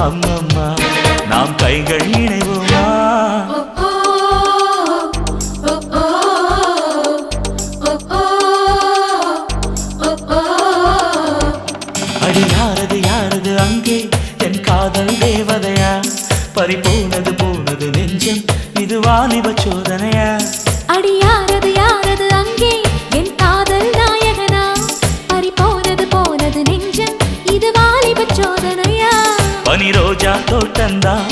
அம்மம்மா நாம் கைகள் இணைவோமா அடி யாரது யாரது அங்கே என் காதல் தேவதையா பறிபோனது போனது நெஞ்சம் இது வாலிப சோதனையா அடி யாரது யாரது அங்கே என் காதல் நாயகனா பறிபோனது போனது நெஞ்சம் இது வாலிப சோதனையா பனி ரோஜா தோட்டந்தான்